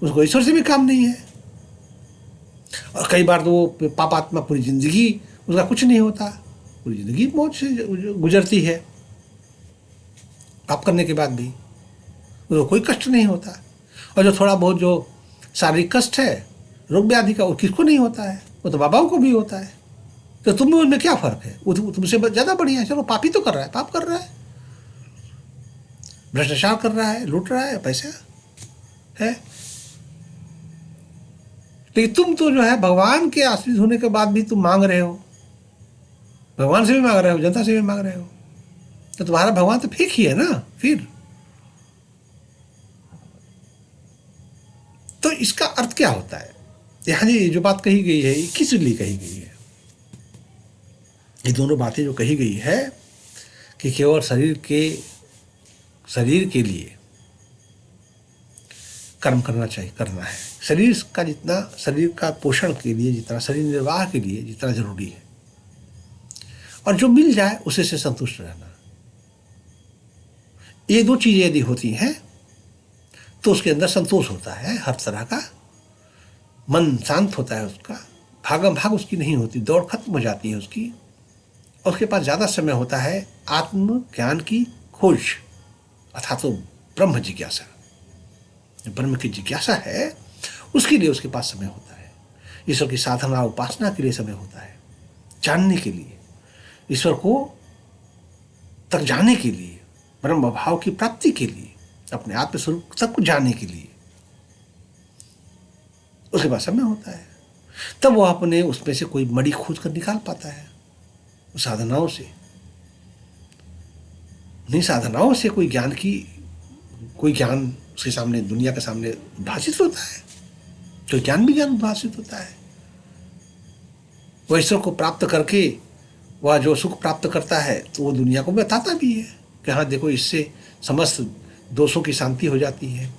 उसको ईश्वर से भी काम नहीं है। और कई बार तो वो पापात्मा पूरी जिंदगी उसका कुछ नहीं होता, पूरी जिंदगी मौज से गुजरती है, पाप करने के बाद भी उसको कोई कष्ट नहीं होता। और जो थोड़ा बहुत जो शारीरिक कष्ट है, रोग व्याधि का, वो किसको नहीं होता है? वो तो बाबाओं को भी होता है। तो तुम में उनमें क्या फर्क है? वो तुमसे ज़्यादा बढ़िया है, चलो पाप ही तो कर रहा है, पाप कर रहा है, भ्रष्टाचार कर रहा है, लूट रहा है, पैसा है। लेकिन तुम तो जो है भगवान के आश्रित होने के बाद भी तुम मांग रहे हो, भगवान से भी मांग रहे हो, जनता से भी मांग रहे हो, तो तुम्हारा भगवान तो फेक ही है ना फिर। तो इसका अर्थ क्या होता है? यहाँ ये जो बात कही गई है, ये किस लिए कही गई है? ये दोनों बातें जो कही गई है कि केवल शरीर के लिए कर्म करना चाहिए, करना है। शरीर का पोषण के लिए जितना, शरीर निर्वाह के लिए जितना जरूरी है, और जो मिल जाए उसी से संतुष्ट रहना। ये दो चीजें यदि होती हैं तो उसके अंदर संतोष होता है, हर तरह का मन शांत होता है, उसका भागम भाग उसकी नहीं होती, दौड़ खत्म हो जाती है उसकी, और उसके पास ज़्यादा समय होता है आत्म ज्ञान की खोज, अर्थात तो ब्रह्म जिज्ञासा, ब्रह्म की जिज्ञासा है उसके लिए उसके पास समय होता है, ईश्वर की साधना उपासना के लिए समय होता है, जानने के लिए, ईश्वर को तक जाने के लिए, ब्रह्म भाव की प्राप्ति के लिए, अपने आत्म स्वरूप तक को जानने के लिए उसके पास समय होता है। तब वह अपने उसमें से कोई मणि खोज कर निकाल पाता है, साधनाओं से, उन्हीं साधनाओं से कोई ज्ञान उसके सामने, दुनिया के सामने उद्भासित होता है, तो ज्ञान भी ज्ञान उद्भासित होता है। वह ईश्वर को प्राप्त करके वह जो सुख प्राप्त करता है तो वो दुनिया को बताता भी है कि हाँ देखो, इससे समस्त दोषों की शांति हो जाती है,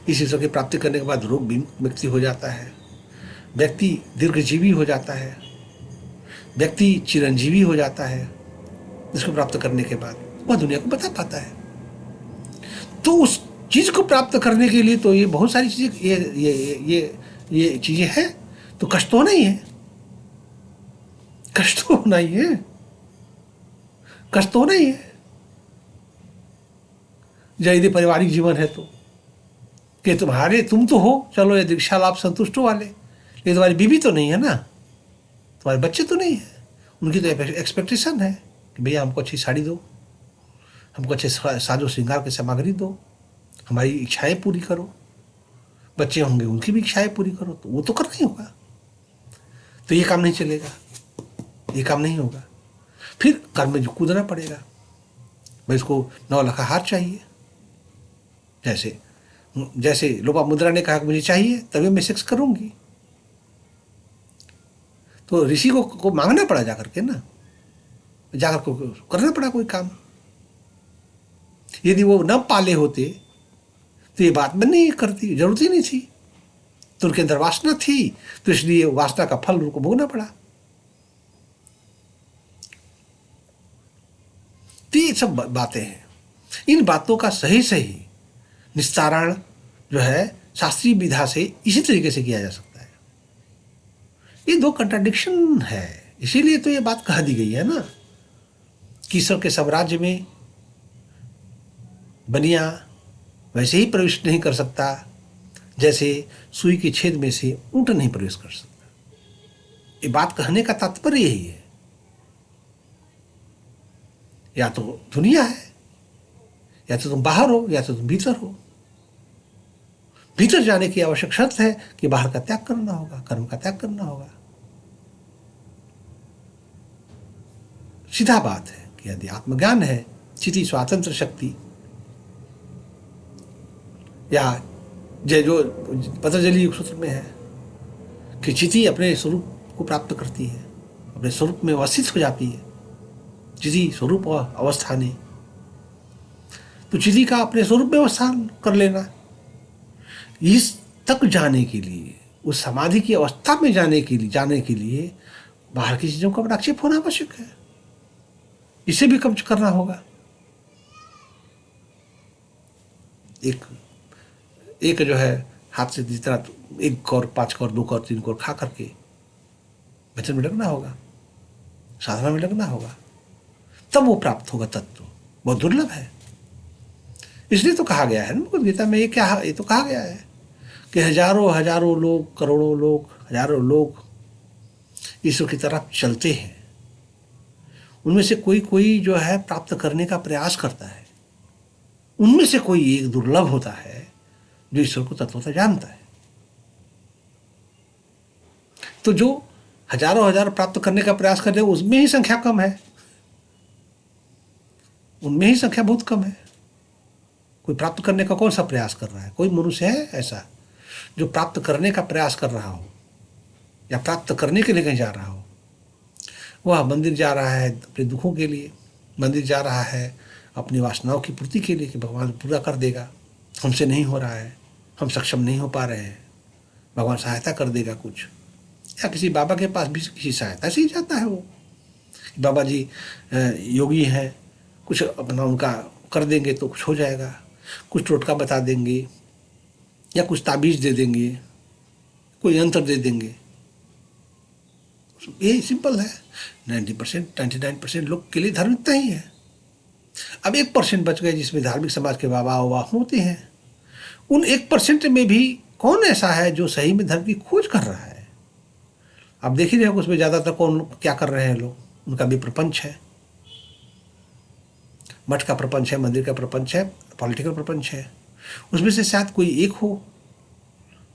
इस ईश्वर की प्राप्ति करने के बाद रोग भी मुक्ति हो जाता है, व्यक्ति दीर्घजीवी हो जाता है, व्यक्ति चिरंजीवी हो जाता है, इसको प्राप्त करने के बाद वह दुनिया को बता पाता है। तो उस चीज को प्राप्त करने के लिए तो ये बहुत सारी चीजें, ये चीजें हैं, तो कष्ट तो होना ही है, कष्ट तो होना ही है, कष्ट तो होना ही है। यदि पारिवारिक जीवन है तो कि तुम तो हो, चलो ये दीक्षा लाभ संतुष्ट हो वाले, लेकिन तुम्हारी बीवी तो नहीं है ना, तुम्हारे बच्चे तो नहीं है, उनकी तो एक्सपेक्टेशन है कि भैया हमको अच्छी साड़ी दो, हमको अच्छे साजो श्रृंगार की सामग्री दो, हमारी इच्छाएं पूरी करो, बच्चे होंगे उनकी भी इच्छाएं पूरी करो, तो वो तो करना ही होगा। तो ये काम नहीं चलेगा, ये काम नहीं होगा, फिर कर्म में जो कूदना पड़ेगा। भाई इसको 9 लाख हार चाहिए, जैसे लोपामुद्रा ने कहा कि मुझे चाहिए तभी मैं सेक्स करूंगी, तो ऋषि को मांगना पड़ा जाकर के ना, जाकर को करना पड़ा कोई काम। यदि वो न पाले होते तो ये बात में नहीं करती, जरूरत ही नहीं थी, तो उनके अंदर वासना थी, तो इसलिए वासना का फल उनको भोगना पड़ा। तो ये सब बातें हैं, इन बातों का सही निस्तारण जो है शास्त्रीय विधा से इसी तरीके से किया जा सकता है। ये 2 कंट्राडिक्शन है, इसीलिए तो ये बात कह दी गई है ना कि ईश्वर के साम्राज्य में बनिया वैसे ही प्रवेश नहीं कर सकता जैसे सुई के छेद में से ऊंट नहीं प्रवेश कर सकता। ये बात कहने का तात्पर्य यही है। या तो दुनिया है, या तो तुम बाहर हो, या तो तुम भीतर हो। भीतर जाने की आवश्यक शर्त है कि बाहर का त्याग करना होगा, कर्म का त्याग करना होगा। सीधा बात है कि यदि आत्मज्ञान है, चिति स्वातंत्र शक्ति, या जो पतंजलि योग सूत्र में है कि चिति अपने स्वरूप को प्राप्त करती है, अपने स्वरूप में अवस्थित हो जाती है, चिति स्वरूप अवस्थानी। तो चिति का अपने स्वरूप में अवस्थान कर लेना, इस तक जाने के लिए, उस समाधि की अवस्था में जाने के लिए बाहर की चीजों का प्रक्षेप होना आवश्यक है। इसे भी कम करना होगा। एक जो है हाथ से जितना, एक कौर, 5 कौर, 2 कौर, 3 कौर खा करके भजन में लगना होगा, साधना में लगना होगा, तब वो प्राप्त होगा तत्व। बहुत दुर्लभ है। इसलिए तो कहा गया है ना भगवद गीता में, ये तो कहा गया है कि हजारों लोग, करोड़ों लोग, हजारों लोग ईश्वर की तरफ चलते हैं। उनमें से कोई जो है प्राप्त करने का प्रयास करता है। उनमें से कोई एक दुर्लभ होता है जो ईश्वर को तत्वतः जानता है। तो जो हजारों प्राप्त करने का प्रयास कर रहे हैं, उसमें ही संख्या कम है, उनमें ही संख्या बहुत कम है। कोई प्राप्त करने का कौन सा प्रयास कर रहा है? कोई मनुष्य है ऐसा जो प्राप्त करने का प्रयास कर रहा हो या प्राप्त करने के लिए कहीं जा रहा हो? वह मंदिर जा रहा है अपने दुखों के लिए, मंदिर जा रहा है अपनी वासनाओं की पूर्ति के लिए कि भगवान पूरा कर देगा, हमसे नहीं हो रहा है, हम सक्षम नहीं हो पा रहे हैं, भगवान सहायता कर देगा कुछ। या किसी बाबा के पास भी किसी सहायता से ही जाता है वो, बाबा जी योगी हैं, कुछ अपना उनका कर देंगे तो कुछ हो जाएगा, कुछ टोटका बता देंगे या कुछ ताबीज़ दे देंगे, कोई यंत्र दे देंगे। ये सिंपल है। 90%, 99% लोग के लिए धर्म इतना ही है। अब 1% बच गए जिसमें धार्मिक समाज के बाबा होते हैं। उन 1% में भी कौन ऐसा है जो सही में धर्म की खोज कर रहा है? आप देख ही रहे हो उसमें ज़्यादातर कौन क्या कर रहे हैं लोग। उनका भी प्रपंच है, मठ का प्रपंच है, मंदिर का प्रपंच है, पॉलिटिकल प्रपंच है। उसमें से शायद कोई एक हो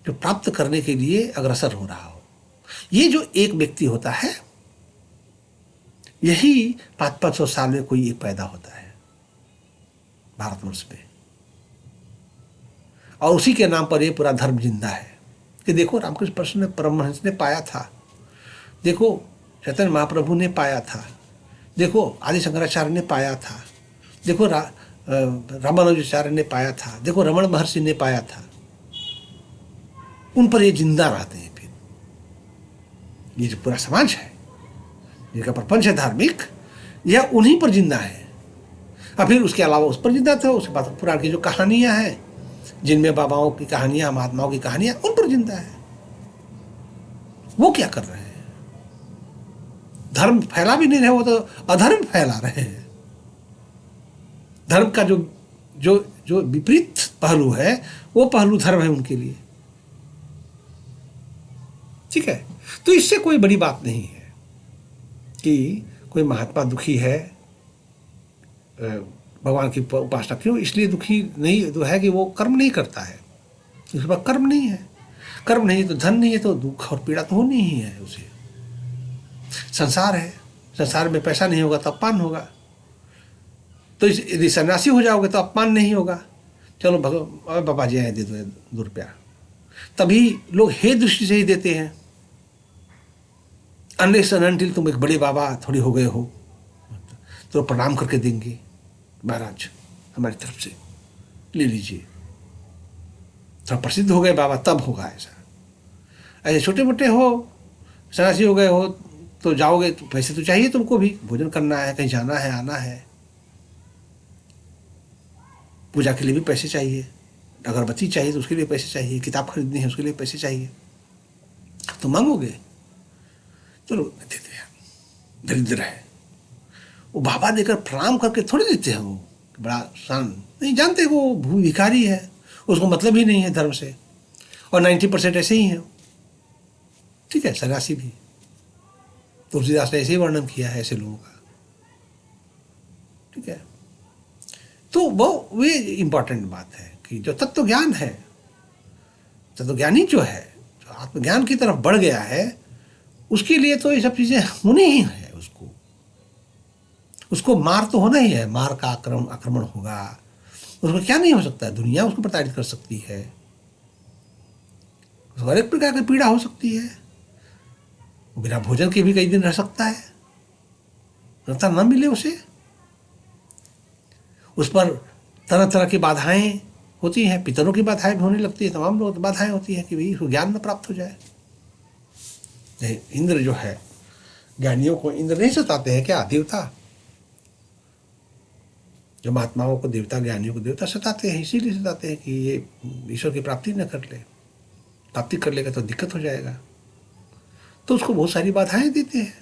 जो प्राप्त करने के लिए अग्रसर हो रहा हो। ये जो एक व्यक्ति होता है, यही 500-500 साल में कोई एक पैदा होता है भारतवर्ष में, और उसी के नाम पर ये पूरा धर्म जिंदा है। कि देखो रामकृष्ण परमहंस ने पाया था, देखो चैतन्य महाप्रभु ने पाया था, देखो आदि शंकराचार्य ने पाया था, देखो रामानुजाचार्य ने पाया था, देखो रमण महर्षि ने पाया था। उन पर ये जिंदा रहते हैं। फिर ये जो पूरा समाज है, जिनका प्रपंच है धार्मिक, यह उन्हीं पर जिंदा है। और फिर उसके अलावा उस पर जिंदा था, उसके बाद पुराण की जो कहानियां हैं, जिनमें बाबाओं की कहानियां, महात्माओं की कहानियां, उन पर जिंदा है। वो क्या कर रहे हैं? धर्म फैला भी नहीं रहे, वो तो अधर्म फैला रहे हैं। धर्म का जो विपरीत पहलू है, वो पहलू धर्म है उनके लिए। ठीक है। तो इससे कोई बड़ी बात नहीं है कि कोई महात्मा दुखी है, भगवान की उपासना क्यों इसलिए दुखी नहीं तो है कि वो कर्म नहीं करता है, उसके पास कर्म नहीं है। कर्म नहीं है तो धन नहीं है, तो दुख और पीड़ा तो होनी ही है उसे। संसार है, संसार में पैसा नहीं होगा तो अपमान होगा। तो यदि सन्यासी हो जाओगे तो अपमान नहीं होगा। चलो बाबा जी आए दे दो 2 रुपया, तभी लोग हे दृष्टि से ही देते हैं। अनलेस एंड अनटिल तुम एक बड़े बाबा थोड़ी हो गए हो तो प्रणाम करके देंगे, महाराज हमारी तरफ से ले लीजिए। थोड़ा प्रसिद्ध हो गए बाबा तब होगा ऐसा। ऐसे छोटे मोटे हो, सन्यासी हो गए हो तो जाओगे तो पैसे तो चाहिए तुमको भी, भोजन करना है, कहीं जाना है, आना है, पूजा के लिए भी पैसे चाहिए, अगरबत्ती चाहिए तो उसके लिए पैसे चाहिए, किताब खरीदनी है उसके लिए पैसे चाहिए, तो मांगोगे। चलो देते हैं। दरिद्र है, वो बाबा देकर प्रणाम करके थोड़ी देते हैं, वो बड़ा शान नहीं जानते, वो भिखारी है, उसको मतलब ही नहीं है धर्म से। और 90% ऐसे ही हैं, ठीक है, सन्यासी भी। तुलसीदास ने ऐसे ही वर्णन किया है ऐसे लोगों का, ठीक है। तो वो इंपॉर्टेंट बात है कि जो तत्व ज्ञान है, तत्वज्ञानी जो है, जो आत्मज्ञान की तरफ बढ़ गया है, उसके लिए तो ये सब चीजें होनी ही है। उसको मार तो होना ही है, मार का आक्रमण होगा, उसको क्या नहीं हो सकता है, दुनिया उसको प्रताड़ित कर सकती है, उसको हर एक प्रकार की पीड़ा हो सकती है, बिना भोजन के भी कई दिन रह सकता है, रता न मिले उसे, उस पर तरह तरह की बाधाएं होती हैं, पितरों की बाधाएं भी होने लगती है, तमाम लोग बाधाएं होती हैं कि भाई उसको ज्ञान न प्राप्त हो जाए। इंद्र जो है, ज्ञानियों को इंद्र नहीं सताते हैं क्या, देवता, जो महात्माओं को देवता, ज्ञानियों को देवता सताते हैं, इसीलिए सताते हैं कि ये ईश्वर की प्राप्ति न कर ले, प्राप्ति कर लेगा तो दिक्कत हो जाएगा, तो उसको बहुत सारी बाधाएं देते हैं।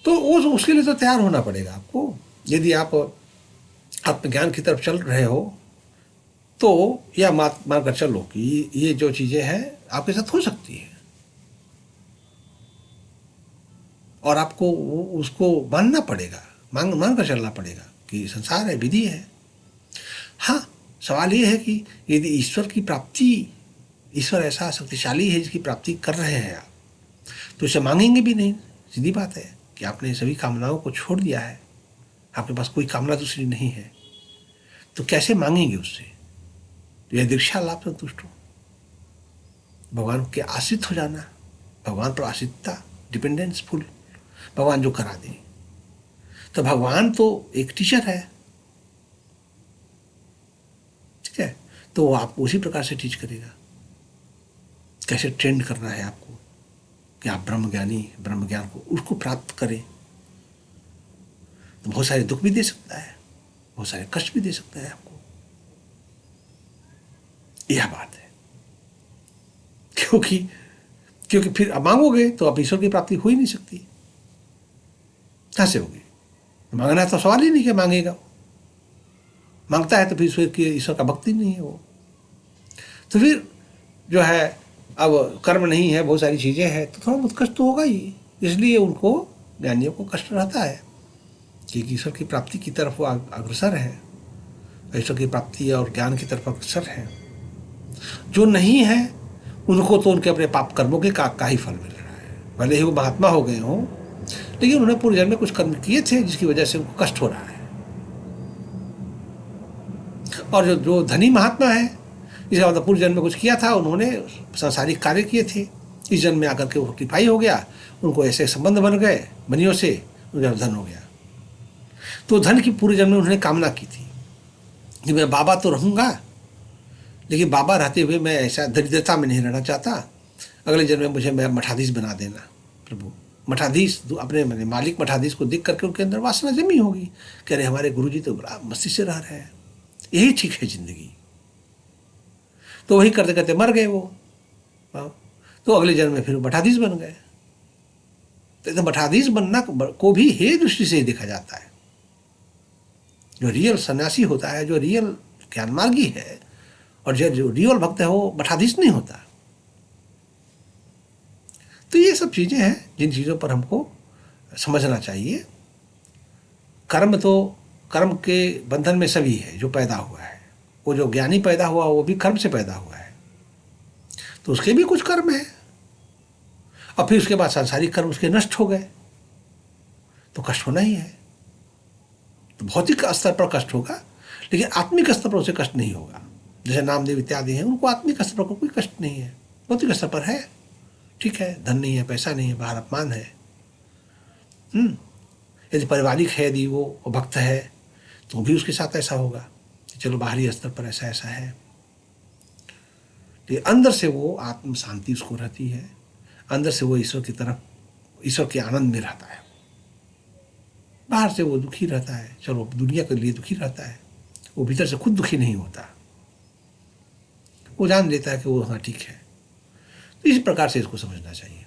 तो उसके लिए तो तैयार होना पड़ेगा आपको। यदि आप आत्मज्ञान की तरफ चल रहे हो तो यह मान कर चलो कि ये जो चीजें हैं आपके साथ हो सकती है, और आपको उसको मानना पड़ेगा, मान कर चलना पड़ेगा कि संसार है, विधि है। हाँ, सवाल ये है कि यदि ईश्वर की प्राप्ति, ईश्वर ऐसा शक्तिशाली है जिसकी प्राप्ति कर रहे हैं आप, तो इसे मांगेंगे भी नहीं। सीधी बात है कि आपने सभी कामनाओं को छोड़ दिया है, आपके पास कोई कामना दूसरी नहीं है, तो कैसे मांगेंगे उससे। तो यह दीक्षा लाभ संतुष्ट हो, भगवान के आश्रित हो जाना, भगवान पर आश्रितता, डिपेंडेंसफुल, भगवान जो करा दे। तो भगवान तो एक टीचर है, ठीक है, तो वो आपको उसी प्रकार से टीच करेगा, कैसे ट्रेंड करना है आपको कि आप ब्रह्मज्ञानी, ब्रह्म ज्ञान को उसको प्राप्त करें। तो बहुत सारे दुख भी दे सकता है, बहुत सारे कष्ट भी दे सकता है आपको, यह बात है। क्योंकि फिर अब मांगोगे तो अब ईश्वर की प्राप्ति हो ही नहीं सकती, कहां से होगी। मांगना तो सवाल ही नहीं कि मांगेगा, मांगता है तो फिर ईश्वर का भक्ति नहीं है वो। तो फिर जो है, अब कर्म नहीं है, बहुत सारी चीजें हैं, तो थोड़ा बहुत कष्ट तो होगा ही। इसलिए उनको, ज्ञानियों को कष्ट रहता है कि ईश्वर की प्राप्ति की तरफ वो अग्रसर है, ईश्वर की प्राप्ति और ज्ञान की तरफ अग्रसर है। जो नहीं है उनको तो उनके अपने पाप कर्मों के का ही फल मिल रहा है, भले ही वो महात्मा हो गए हों, लेकिन उन्होंने पूर्व जन्म में कुछ कर्म किए थे जिसकी वजह से उनको कष्ट हो रहा है। और जो धनी महात्मा है, इसका मतलब पूर्व जन्म में कुछ किया था, उन्होंने सांसारिक कार्य किए थे, इस जन्म में आकर के वो कृपाई हो गया, उनको ऐसे संबंध बन गए मनियों से, उनका धन हो गया। तो धन की पूर्व जन्म में उन्होंने कामना की थी कि मैं बाबा तो रहूँगा, लेकिन बाबा रहते हुए मैं ऐसा दरिद्रता में नहीं रहना चाहता, अगले जन्म में मुझे मैं मठाधीश बना देना प्रभु। मठाधीश, अपने मैंने मालिक मठाधीश को देख करके उनके अंदर वासना जमी होगी, कह रहे हमारे गुरुजी तो बड़ा मस्ती से रह रहे हैं, यही ठीक है जिंदगी। तो वही करते करते मर गए वो, तो अगले जन्म में फिर मठाधीश बन गए। तो मठाधीश बनना को भी हे दृष्टि से देखा जाता है। जो रियल सन्यासी होता है, जो रियल ज्ञान मार्गी है, और जो रियल भक्त है, वो मठाधीश नहीं होता। तो ये सब चीजें हैं जिन चीजों पर हमको समझना चाहिए। कर्म के बंधन में सभी है जो पैदा हुआ है, वो जो ज्ञानी पैदा हुआ वो भी कर्म से पैदा हुआ है, तो उसके भी कुछ कर्म है, और फिर उसके बाद सांसारिक कर्म उसके नष्ट हो गए, तो कष्ट होना ही है। तो भौतिक स्तर पर कष्ट होगा, लेकिन आत्मिक स्तर पर उसे कष्ट नहीं होगा। जैसे नामदेव इत्यादि हैं, उनको आत्मिक स्तर पर कोई कष्ट नहीं है, भौतिक स्तर पर है, ठीक है, धन नहीं है, पैसा नहीं है, बाहर अपमान है। यदि पारिवारिक है, यदि वो भक्त है, तो भी उसके साथ ऐसा होगा कि चलो बाहरी स्तर पर ऐसा ऐसा है, लेकिन अंदर से वो आत्म शांति उसको रहती है, अंदर से वो ईश्वर की तरफ, ईश्वर के आनंद में रहता है। बाहर से वो दुखी रहता है, चलो दुनिया के लिए दुखी रहता है, वो भीतर से खुद दुखी नहीं होता, वो जान लेता है कि वो हाँ ठीक है। तो इस प्रकार से इसको समझना चाहिए।